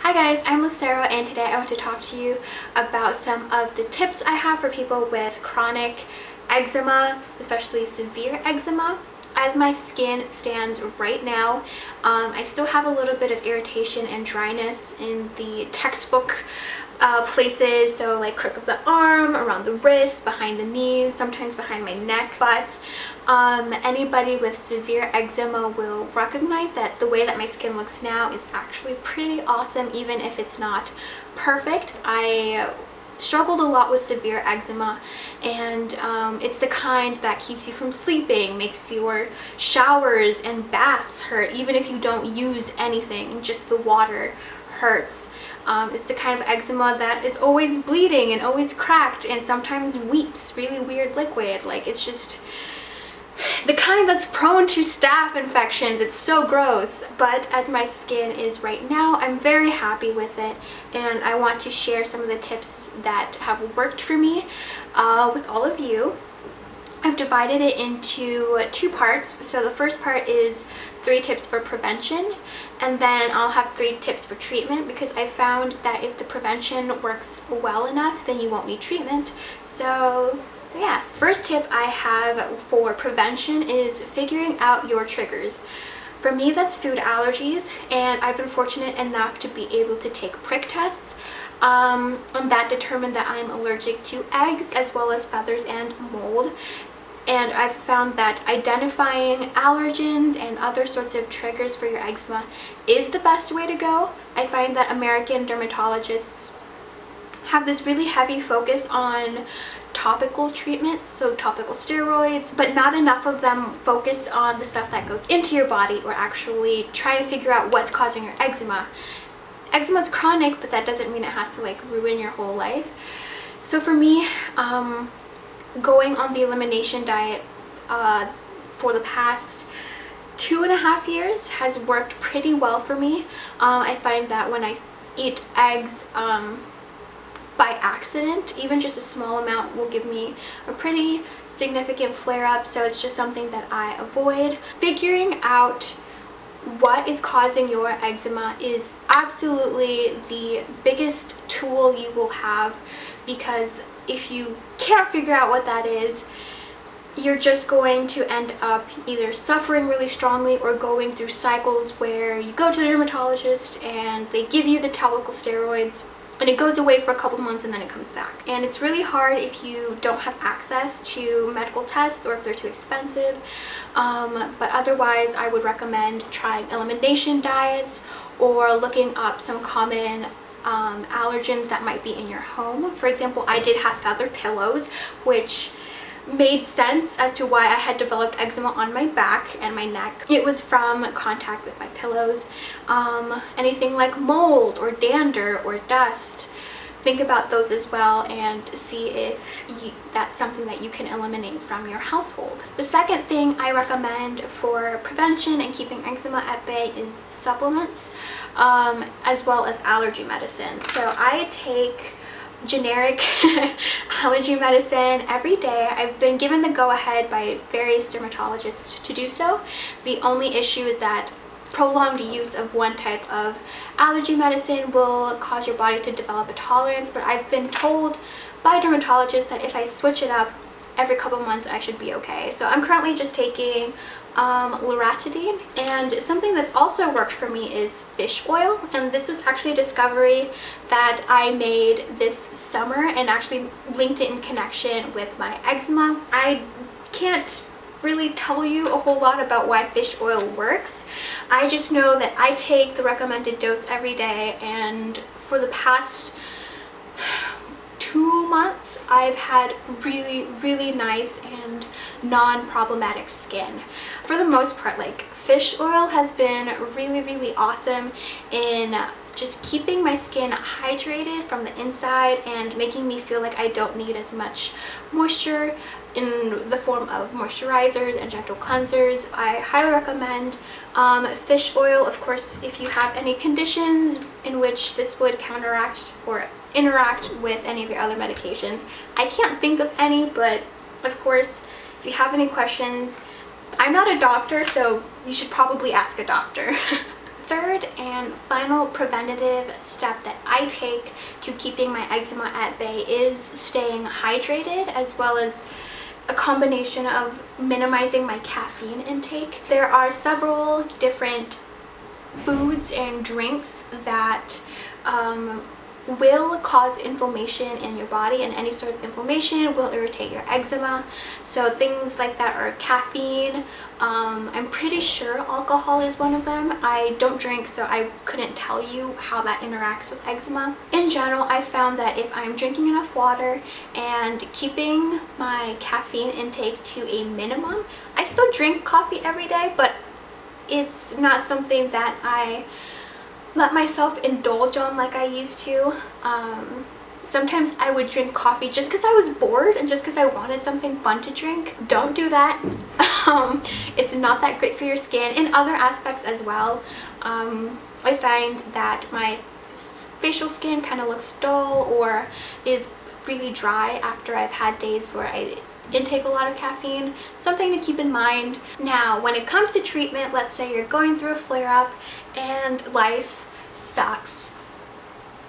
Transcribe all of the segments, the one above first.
Hi guys, I'm Lucero and today I want to talk to you about some of the tips I have for people with chronic eczema, especially severe eczema. As my skin stands right now, I still have a little bit of irritation and dryness in the textbook places, so like crook of the arm, around the wrist, behind the knees, sometimes behind my neck. But anybody with severe eczema will recognize that the way that my skin looks now is actually pretty awesome, even if it's not perfect. I struggled a lot with severe eczema, and it's the kind that keeps you from sleeping, makes your showers and baths hurt even if you don't use anything, just the water hurts. It's the kind of eczema that is always bleeding and always cracked and sometimes weeps really weird liquid. Like, it's just the kind that's prone to staph infections. It's so gross. But as my skin is right now, I'm very happy with it, and I want to share some of the tips that have worked for me with all of you. I've divided it into two parts. So the first part is 3 tips for prevention, and then I'll have 3 tips for treatment, because I found that if the prevention works well enough, then you won't need treatment. So yes. First tip I have for prevention is figuring out your triggers. For me, that's food allergies, and I've been fortunate enough to be able to take prick tests, and that determined that I'm allergic to eggs as well as feathers and mold. And I've found that identifying allergens and other sorts of triggers for your eczema is the best way to go. I find that American dermatologists have this really heavy focus on topical treatments, so topical steroids, but not enough of them focus on the stuff that goes into your body or actually try to figure out what's causing your eczema. Eczema is chronic, but that doesn't mean it has to like ruin your whole life. So for me, going on the elimination diet for the past 2.5 years has worked pretty well for me. I find that when I eat eggs by accident, even just a small amount will give me a pretty significant flare-up, so it's just something that I avoid. Figuring out what is causing your eczema is absolutely the biggest tool you will have, because if you can't figure out what that is, you're just going to end up either suffering really strongly or going through cycles where you go to the dermatologist and they give you the topical steroids and it goes away for a couple months and then it comes back. And it's really hard if you don't have access to medical tests or if they're too expensive. But otherwise, I would recommend trying elimination diets or looking up some common allergens that might be in your home. For example, I did have feather pillows, which made sense as to why I had developed eczema on my back and my neck. It was from contact with my pillows. Anything like mold or dander or dust, think about those as well and see if that's something that you can eliminate from your household. The second thing I recommend for prevention and keeping eczema at bay is supplements, as well as allergy medicine. So I take generic allergy medicine every day. I've been given the go-ahead by various dermatologists to do so. The only issue is that prolonged use of one type of allergy medicine will cause your body to develop a tolerance, but I've been told by dermatologists that if I switch it up every couple months, I should be okay. So I'm currently just taking loratadine, and something that's also worked for me is fish oil, and this was actually a discovery that I made this summer and actually linked it in connection with my eczema. I can't really tell you a whole lot about why fish oil works. I just know that I take the recommended dose every day, and for the past 2 months I've had really nice and non-problematic skin. For the most part, like, fish oil has been really awesome in just keeping my skin hydrated from the inside and making me feel like I don't need as much moisture in the form of moisturizers and gentle cleansers. I highly recommend fish oil. Of course, if you have any conditions in which this would counteract or interact with any of your other medications. I can't think of any, but of course, if you have any questions, I'm not a doctor, so you should probably ask a doctor. third and final preventative step that I take to keeping my eczema at bay is staying hydrated, as well as a combination of minimizing my caffeine intake. There are several different foods and drinks that will cause inflammation in your body, and any sort of inflammation will irritate your eczema. So things like that are caffeine. I'm pretty sure alcohol is one of them. I don't drink, so I couldn't tell you how that interacts with eczema. In general, I found that if I'm drinking enough water and keeping my caffeine intake to a minimum, I still drink coffee every day, but it's not something that I let myself indulge on like I used to. Sometimes I would drink coffee just because I was bored and just because I wanted something fun to drink. Don't do that. It's not that great for your skin in other aspects as well. I find that my facial skin kind of looks dull or is really dry after I've had days where I intake a lot of caffeine. Something to keep in mind. Now, when it comes to treatment, let's say you're going through a flare-up and life sucks,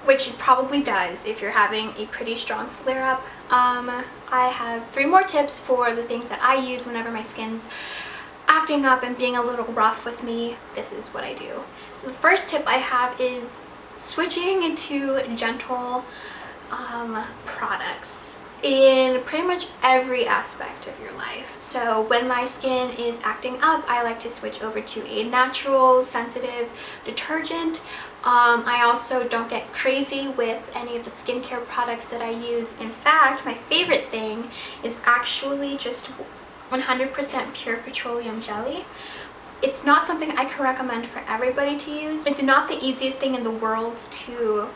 which it probably does if you're having a pretty strong flare-up. I have 3 more tips for the things that I use whenever my skin's acting up and being a little rough with me. This is what I do. So the first tip I have is switching into gentle products in pretty much every aspect of your life. So when my skin is acting up, I like to switch over to a natural, sensitive detergent. I also don't get crazy with any of the skincare products that I use. In fact, my favorite thing is actually just 100% pure petroleum jelly. It's not something I can recommend for everybody to use. It's not the easiest thing in the world to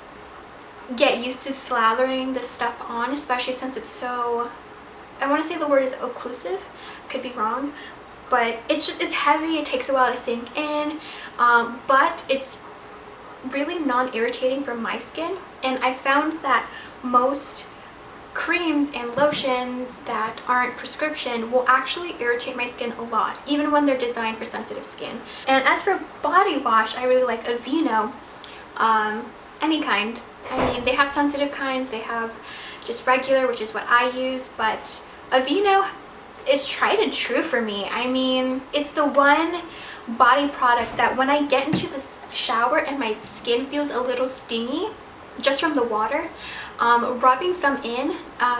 get used to slathering this stuff on, especially since it's so, I want to say the word is occlusive, could be wrong, but it's heavy, it takes a while to sink in, but it's really non-irritating for my skin. And I found that most creams and lotions that aren't prescription will actually irritate my skin a lot, even when they're designed for sensitive skin. And as for body wash, I really like Aveeno, any kind. I mean, they have sensitive kinds, they have just regular, which is what I use, but Aveeno is tried and true for me. I mean, it's the one body product that when I get into the shower and my skin feels a little stingy just from the water, rubbing some in,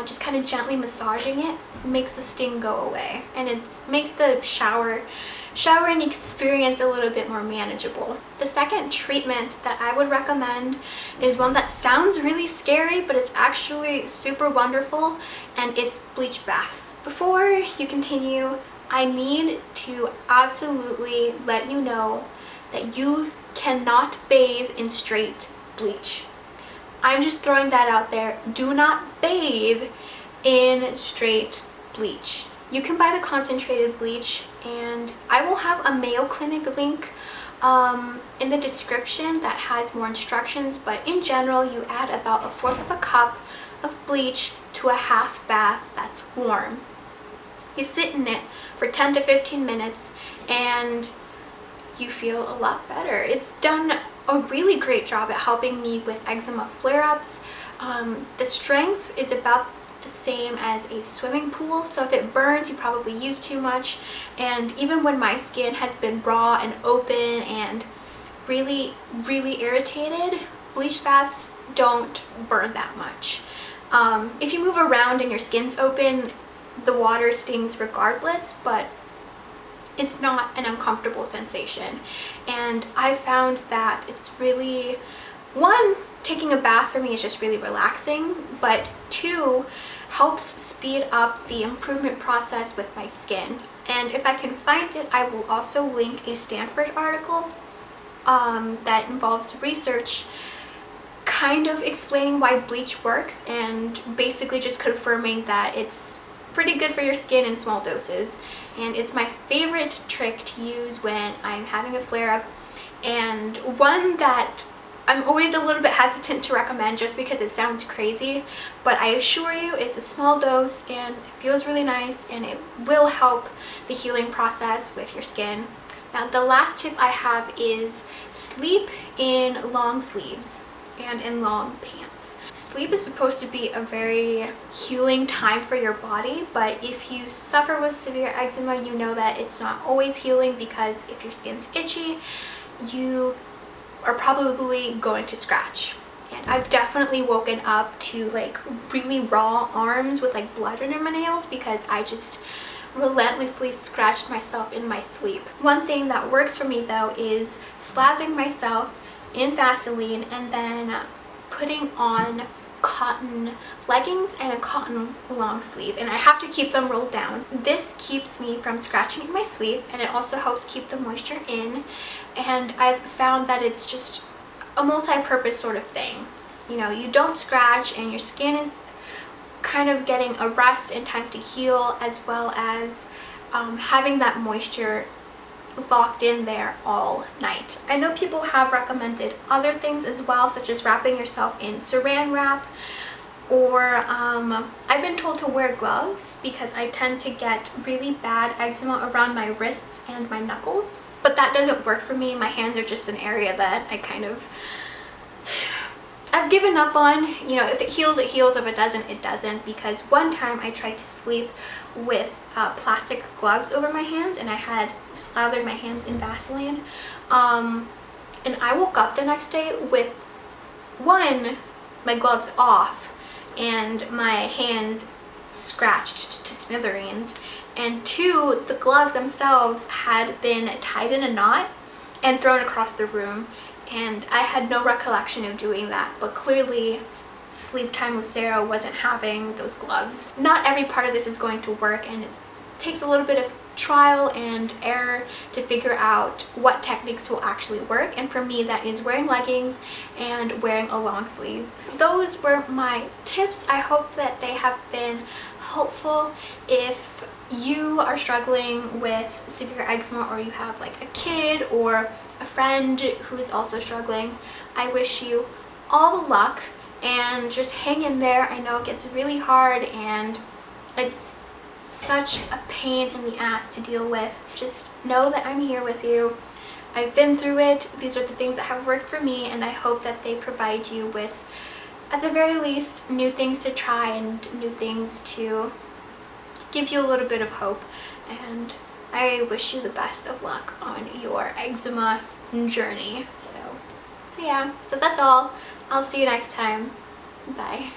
just kind of gently massaging it, makes the sting go away, and it makes the showering experience a little bit more manageable. The second treatment that I would recommend is one that sounds really scary, but it's actually super wonderful, and it's bleach baths. Before you continue, I need to absolutely let you know that you cannot bathe in straight bleach. I'm just throwing that out there. Do not bathe in straight bleach. You can buy the concentrated bleach, and I will have a Mayo Clinic link in the description that has more instructions, but in general you add about 1/4 of a cup of bleach to a half bath that's warm. You sit in it for 10 to 15 minutes and you feel a lot better. It's done a really great job at helping me with eczema flare-ups. The strength is about the same as a swimming pool, so if it burns, you probably use too much. And even when my skin has been raw and open and really irritated, bleach baths don't burn that much. If you move around and your skin's open, the water stings regardless, but it's not an uncomfortable sensation. And I found that it's really, one, taking a bath for me is just really relaxing, but 2, helps speed up the improvement process with my skin. And if I can find it, I will also link a Stanford article that involves research kind of explaining why bleach works, and basically just confirming that it's pretty good for your skin in small doses. And it's my favorite trick to use when I'm having a flare-up, and one that I'm always a little bit hesitant to recommend just because it sounds crazy, but I assure you it's a small dose and it feels really nice, and it will help the healing process with your skin. Now the last tip I have is sleep in long sleeves and in long pants. Sleep is supposed to be a very healing time for your body, but if you suffer with severe eczema, you know that it's not always healing, because if your skin's itchy, you are probably going to scratch. And I've definitely woken up to like really raw arms with like blood under my nails because I just relentlessly scratched myself in my sleep. One thing that works for me though is slathering myself in Vaseline and then putting on cotton leggings and a cotton long sleeve, and I have to keep them rolled down. This keeps me from scratching in my sleep, and it also helps keep the moisture in, and I've found that it's just a multi-purpose sort of thing. You know, you don't scratch and your skin is kind of getting a rest and time to heal, as well as having that moisture locked in there all night. I know people have recommended other things as well, such as wrapping yourself in saran wrap, or I've been told to wear gloves because I tend to get really bad eczema around my wrists and my knuckles, but that doesn't work for me. My hands are just an area that I've given up on. You know, if it heals, it heals. If it doesn't, it doesn't. Because one time I tried to sleep with plastic gloves over my hands, and I had slathered my hands in Vaseline. And I woke up the next day with, one, my gloves off and my hands scratched to smithereens, and two, the gloves themselves had been tied in a knot and thrown across the room. And I had no recollection of doing that, but clearly Sleep Time with Sarah wasn't having those gloves. Not every part of this is going to work, and it takes a little bit of trial and error to figure out what techniques will actually work, and for me that is wearing leggings and wearing a long sleeve. Those were my tips. I hope that they have been helpful. If you are struggling with severe eczema, or you have like a kid or a friend who is also struggling, I wish you all the luck, and just hang in there. I know it gets really hard and it's such a pain in the ass to deal with. Just know that I'm here with you. I've been through it. These are the things that have worked for me, and I hope that they provide you with, at the very least, new things to try and new things to give you a little bit of hope. And I wish you the best of luck on your eczema journey. So yeah, so that's all. I'll see you next time. Bye.